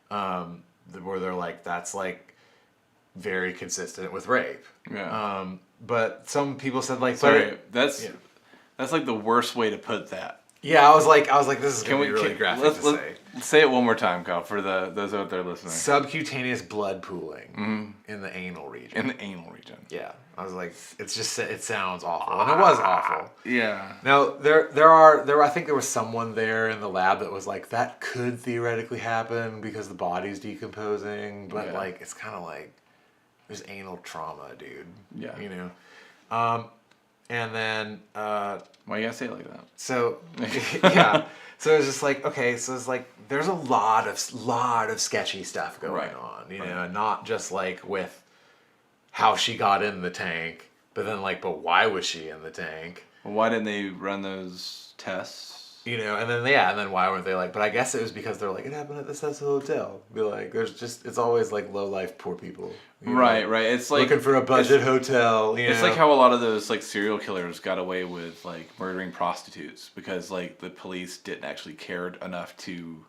Where they're like, that's like very consistent with rape. Yeah. But some people said like, sorry, that's like the worst way to put that. Yeah, I was like, this is gonna be really graphic to say. Say it one more time, Kyle, for those out there listening. Subcutaneous blood pooling in the anal region. In the anal region. Yeah, I was like, it sounds awful, and it was awful. Yeah. Now I think there was someone there in the lab that was like, that could theoretically happen because the body's decomposing, but like it's kind of like there's anal trauma, dude. Yeah. You know, and then why you gotta say it like that? So yeah, so it's just like, okay, so it's like there's a lot of sketchy stuff going on, you know, and not just like with how she got in the tank, but then like, but why was she in the tank? Well, why didn't they run those tests? You know, and then why weren't they like? But I guess it was because they're like, it happened at the Cecil Hotel. Be like, it's always like low life poor people. Right. It's like looking for a budget hotel. It's like how a lot of those like serial killers got away with like murdering prostitutes because like the police didn't actually care enough to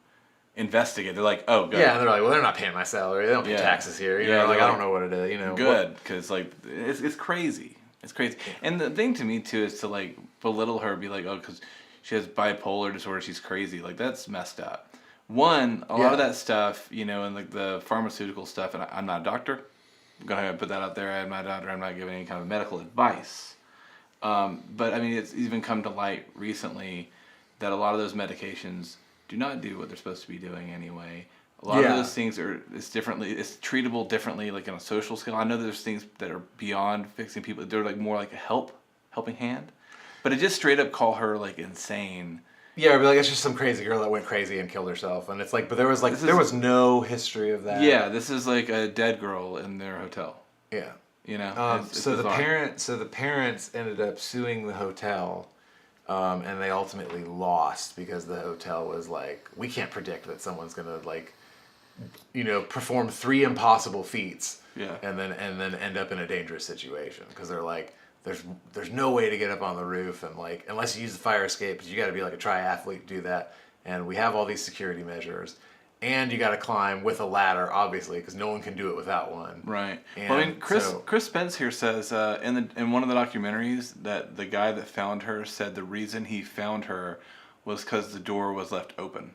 investigate. They're like, oh, good. Yeah, and they're like, well, they're not paying my salary. They don't pay taxes here. You know, like I don't know what it is. You know, good because like it's crazy. It's crazy. And the thing to me too is to like belittle her, be like, oh, because she has bipolar disorder, she's crazy. Like, that's messed up. One, a lot of that stuff, you know, and like the pharmaceutical stuff, and I'm not a doctor. I'm going to put that out there. I'm not a doctor. I'm not giving any kind of medical advice. But, I mean, it's even come to light recently that a lot of those medications do not do what they're supposed to be doing anyway. A lot of those things it's treatable differently, like on a social scale. I know there's things that are beyond fixing people. They're like more like a helping hand. But it just straight up call her like insane. Yeah, I'd be like, it's just some crazy girl that went crazy and killed herself, and it's like, but there was no history of that. Yeah, this is like a dead girl in their hotel. Yeah, you know. It's the parents ended up suing the hotel, and they ultimately lost because the hotel was like, we can't predict that someone's gonna like, you know, perform 3 impossible feats. Yeah. And then end up in a dangerous situation because they're like, there's no way to get up on the roof and like unless you use the fire escape, because you got to be like a triathlete to do that, and we have all these security measures, and you got to climb with a ladder obviously because no one can do it without one. Right. And well, I mean, Chris Spence here says in one of the documentaries that the guy that found her said the reason he found her was because the door was left open.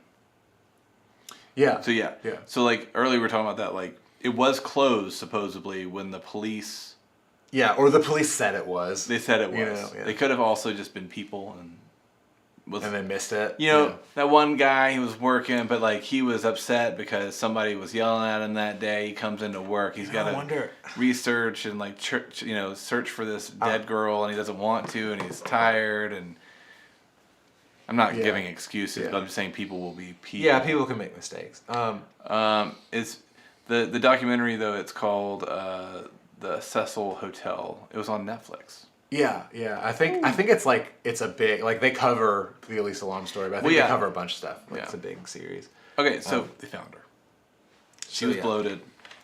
Yeah. So yeah. So like earlier we were talking about that, like it was closed supposedly when the police. Yeah, or the police said it was. They said it was. You know, yeah. They could have also just been people and they missed it. You know, that one guy, he was working, but like he was upset because somebody was yelling at him that day. He comes into work. He's got to research and like search for this dead girl, and he doesn't want to, and he's tired. And I'm not giving excuses, but I'm just saying people will be people. Yeah, people can make mistakes. It's the documentary though. It's called the Cecil Hotel. It was on Netflix. Yeah. I think it's like it's a big like they cover the Elisa Lam story, but I think they cover a bunch of stuff. Like it's a big series. Okay, so they found her. She was bloated.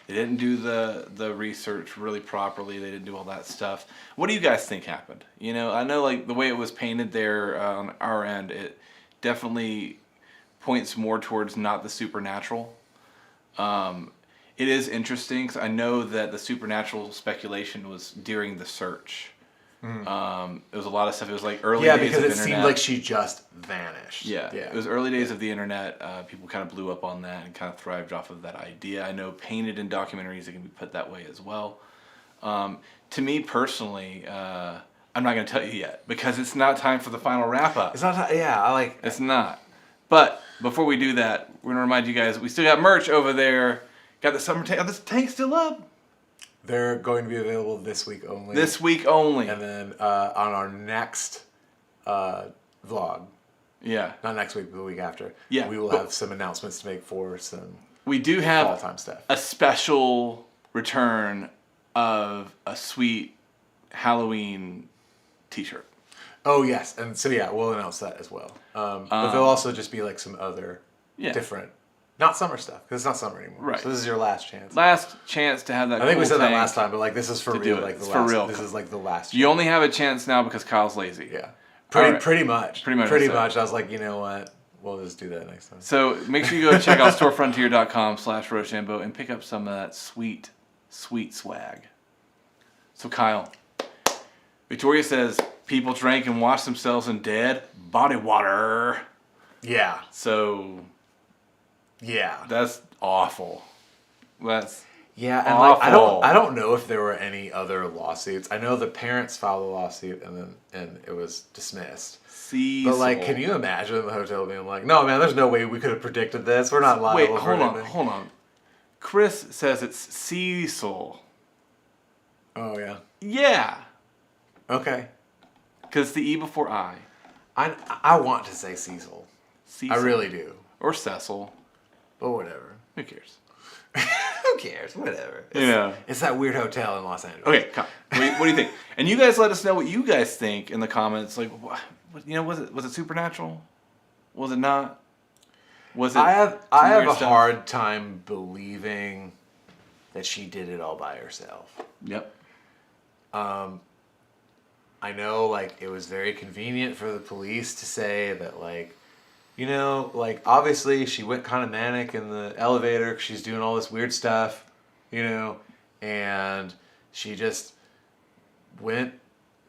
They didn't do the research really properly. They didn't do all that stuff. What do you guys think happened? You know, I know like the way it was painted there on our end, it definitely points more towards not the supernatural. It is interesting because I know that the supernatural speculation was during the search. It was a lot of stuff. It was like early days of the internet. Yeah, because it seemed like she just vanished. Yeah. It was early days of the internet. People kind of blew up on that and kind of thrived off of that idea. I know painted in documentaries it can be put that way as well. To me personally, I'm not going to tell you yet because it's not time for the final wrap up. It's not. Yeah, I like. It's not. But before we do that, we're going to remind you guys we still got merch over there. Got the summer tank. Oh, this tank's still up. They're going to be available this week only. This week only. And then on our next vlog. Yeah. Not next week, but the week after. Yeah. We will have some announcements to make for some we do have fall-time stuff. A special return of a sweet Halloween t-shirt. Oh, yes. And so, yeah, we'll announce that as well. But there'll also just be like some other different... Not summer stuff, because it's not summer anymore. Right. So this is your last chance. Last chance to have that. I think we said that tank last time, but like this is for real. Like it's for real. This is like the last. You only have a chance now because Kyle's lazy. Yeah. Pretty much. Pretty much. I was like, you know what? We'll just do that next time. So make sure you go check out storefrontier.com/Roshambeaux and pick up some of that sweet, sweet swag. So Kyle, Victoria says people drank and washed themselves in dead body water. Yeah. So. Yeah. That's awful. That's and awful. like I don't know if there were any other lawsuits. I know the parents filed a lawsuit and it was dismissed. Cecil. But like, can you imagine the hotel being like, "No, man, there's no way we could have predicted this. We're not liable." Wait, hold on. Chris says it's Cecil. Oh yeah. Yeah. Okay. Because the E before I. I want to say Cecil. Cecil. I really do. Or Cecil. But whatever. Who cares? Who cares? Whatever. It's that weird hotel in Los Angeles. Okay, Kyle, what do you think? And you guys let us know what you guys think in the comments. Like, was it supernatural? Was it not? Was it? I have a stuff? hard time believing that she did it all by herself. Yep. I know, like, it was very convenient for the police to say that, like, you know, like, obviously she went kind of manic in the elevator 'cause she's doing all this weird stuff, you know, and she just went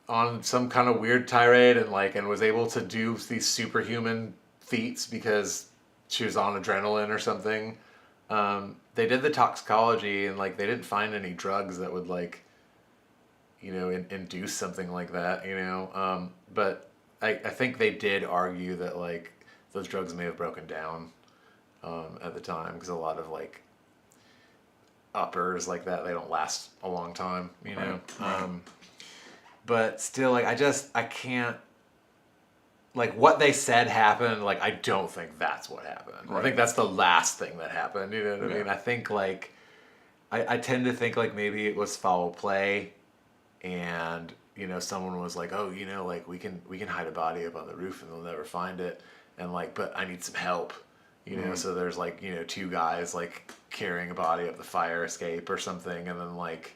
on some kind of weird tirade and was able to do these superhuman feats because she was on adrenaline or something. They did the toxicology and, like, they didn't find any drugs that would, like, you know, induce something like that, you know. But I think they did argue that, like, those drugs may have broken down at the time because a lot of, like, uppers like that, they don't last a long time, you know. Right. But still, like, I can't, like, what they said happened, like, I don't think that's what happened. Right. I think that's the last thing that happened, you know what I mean? I think, like, I tend to think, like, maybe it was foul play and, you know, someone was like, oh, you know, like, we can hide a body up on the roof and they'll never find it. And, like, but I need some help, you know? So there's, like, you know, two guys, like, carrying a body up the fire escape or something. And then, like,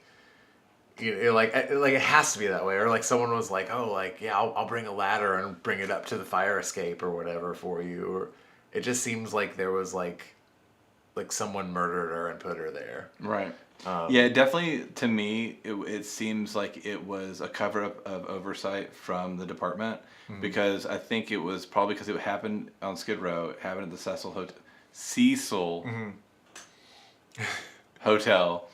you know, like it has to be that way. Or, like, someone was like, oh, like, yeah, I'll bring a ladder and bring it up to the fire escape or whatever for you. Or it just seems like there was, like someone murdered her and put her there. Right. Yeah, definitely, to me, it seems like it was a cover-up of oversight from the department because I think it was probably because it happened on Skid Row, it happened at the Cecil Hotel,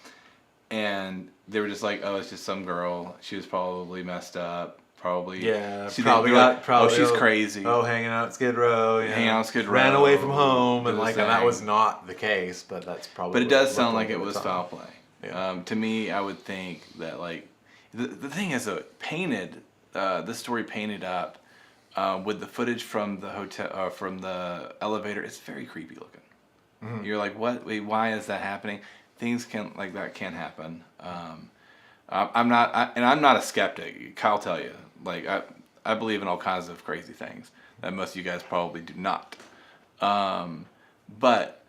and they were just like, oh, it's just some girl. She was probably messed up. Probably. Yeah, probably. She's crazy. Oh, hanging out at Skid Row. Yeah. Hanging out at Skid Row. Ran away from home, and like, and that was not the case, but that's probably. But it does sound like it was foul play. Yeah. To me, I would think that, like, the thing is, though, this story painted up with the footage from the hotel, from the elevator. It's very creepy looking. You're like, what? Wait, why is that happening? Things like that can't happen. I'm not a skeptic. Kyle tell you, like I believe in all kinds of crazy things that most of you guys probably do not. But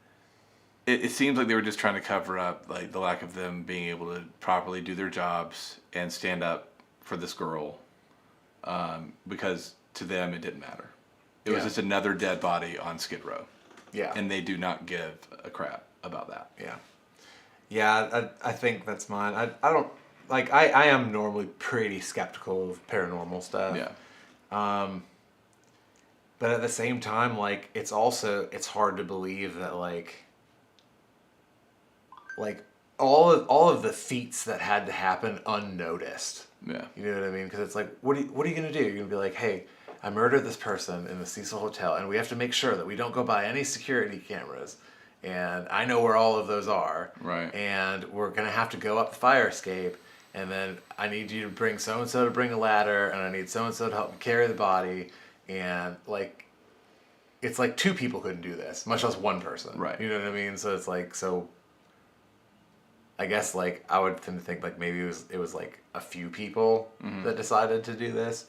it seems like they were just trying to cover up like the lack of them being able to properly do their jobs and stand up for this girl, because to them it didn't matter. It was just another dead body on Skid Row. Yeah. And they do not give a crap about that. Yeah. Yeah, I think that's mine. I don't, like, I am normally pretty skeptical of paranormal stuff. Yeah. But at the same time, like, it's hard to believe that, like all of the feats that had to happen unnoticed. Yeah. You know what I mean? Because it's like, what are you going to do? You're going to be like, hey, I murdered this person in the Cecil Hotel, and we have to make sure that we don't go by any security cameras. And I know where all of those are. Right. And we're going to have to go up the fire escape, and then I need you to bring so-and-so to bring a ladder, and I need so-and-so to help me carry the body. And, like, it's like two people couldn't do this, much less one person. Right. You know what I mean? So it's like, I guess, like, I would tend to think, like, maybe it was like a few people that decided to do this.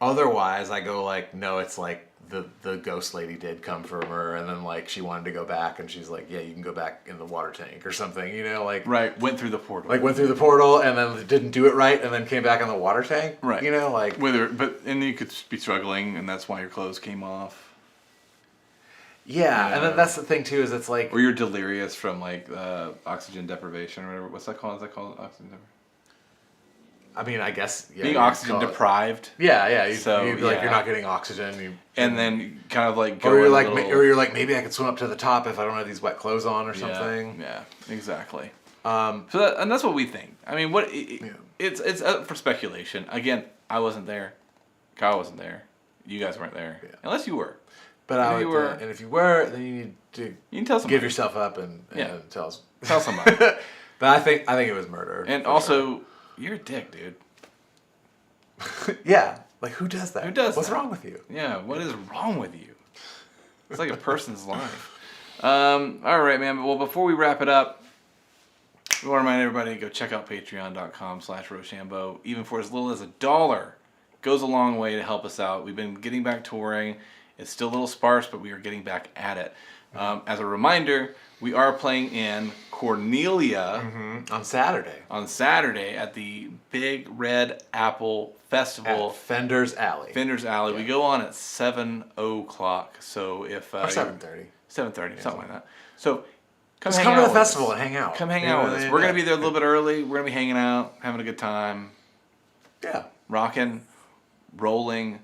Otherwise, I go, like, no, it's like the ghost lady did come for her, and then, like, she wanted to go back, and she's like, yeah, you can go back in the water tank or something, you know, like... Right, went through the portal. Like, went through the portal, and then didn't do it right, and then came back in the water tank. Right. You know, like... And you could be struggling, and that's why your clothes came off. Yeah, and then that's the thing, too, is it's like... Or you're delirious from, like, oxygen deprivation or whatever. What's that called? Is that called oxygen deprivation? I mean, I guess... Yeah, being oxygen deprived. Yeah. You'd be like, yeah. you're not getting oxygen. And then kind of like... Or you're like, maybe I could swim up to the top if I don't have these wet clothes on or something. Yeah, exactly. And that's what we think. I mean, it's up for speculation. Again, I wasn't there. Kyle wasn't there. You guys weren't there. Yeah. Unless you were. But and if you were, then you need to you can tell somebody. Give yourself up and tell us. Tell somebody. But I think it was murder. And also, you're a dick, dude. Yeah. Like, who does that? Who does What's that? wrong with you? Yeah, what is wrong with you? It's like a person's life. All right, man. Well, before we wrap it up, we want to remind everybody to go check out patreon.com/Roshambeaux. Even for as little as $1 goes a long way to help us out. We've been getting back touring. It's still a little sparse, but we are getting back at it. As a reminder, we are playing in Cornelia on Saturday at the Big Red Apple Festival. At Fender's Alley. Yeah. We go on at 7 o'clock. So if or 7:30. 7:30, something like that. So come to the festival and hang out. Come hang out with us. We're gonna be there a little bit early. We're gonna be hanging out, having a good time. Yeah. Rocking, rolling,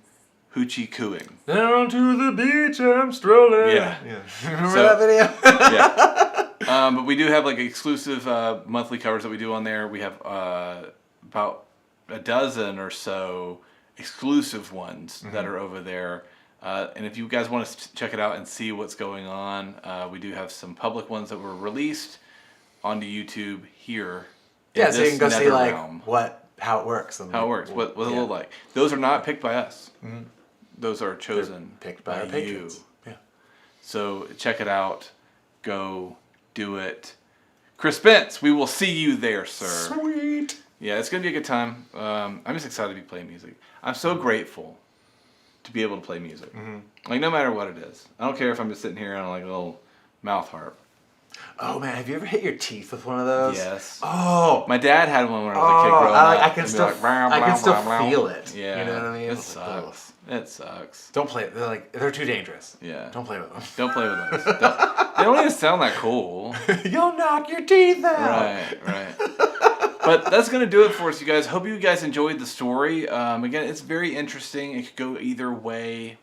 hoochie cooing. Down to the beach I'm strolling. Yeah. Remember that video? Yeah. But we do have like exclusive monthly covers that we do on there. We have about a dozen or so exclusive ones that are over there. And if you guys want to check it out and see what's going on, we do have some public ones that were released onto YouTube here. Yeah, so you can go see like realm. how it works. And how it works. What it look like. Those are not picked by us. Mm-hmm. Those are chosen picked by our patrons. You. Yeah. So check it out. Go do it. Chris Spence, we will see you there, sir. Sweet. Yeah, it's gonna be a good time. I'm just excited to be playing music. I'm so grateful to be able to play music. Mm-hmm. Like no matter what it is. I don't care if I'm just sitting here on like a little mouth harp. Oh man, have you ever hit your teeth with one of those? Yes. Oh, my dad had one when I was a kid growing up. I can still feel it. Yeah. You know what I mean? It sucks. It sucks. Don't play. They're too dangerous. Yeah. Don't play with them. Don't play with those. They don't even sound that cool. You'll knock your teeth out. Right. But that's going to do it for us, you guys. Hope you guys enjoyed the story. Again, it's very interesting. It could go either way.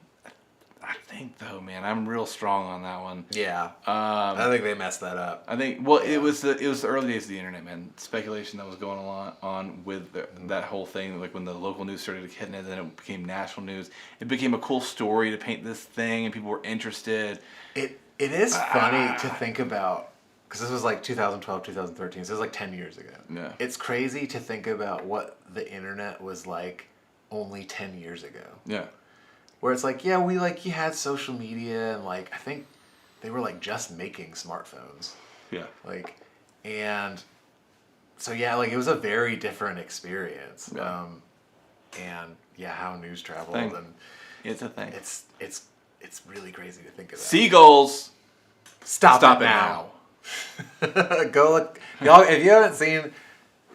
I think, though, man, I'm real strong on that one. Yeah. I think they messed that up. I think, well, it was the early days of the internet, man. Speculation that was going on with that whole thing, like when the local news started hitting it, then it became national news. It became a cool story to paint this thing, and people were interested. It is funny to think about, because this was like 2012, 2013, so it was like 10 years ago. Yeah. It's crazy to think about what the internet was like only 10 years ago. Yeah. Where it's like, yeah, you had social media, and like, I think they were like just making smartphones. Yeah. Like, and So yeah, like it was a very different experience. Yeah. And yeah, how news traveled Thing. and It's a thing. it's really crazy to think of that. Seagulls. Stop Stop it it now. Go look, y'all. If you haven't seen,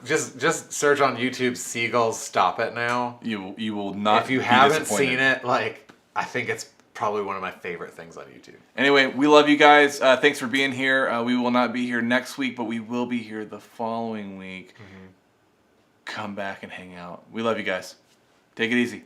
just search on YouTube "Seagulls Stop It Now." You will not. If you be haven't disappointed. seen it, like I think it's probably one of my favorite things on YouTube. Anyway, we love you guys. Thanks for being here. We will not be here next week, but we will be here the following week. Come back and hang out. We love you guys. Take it easy.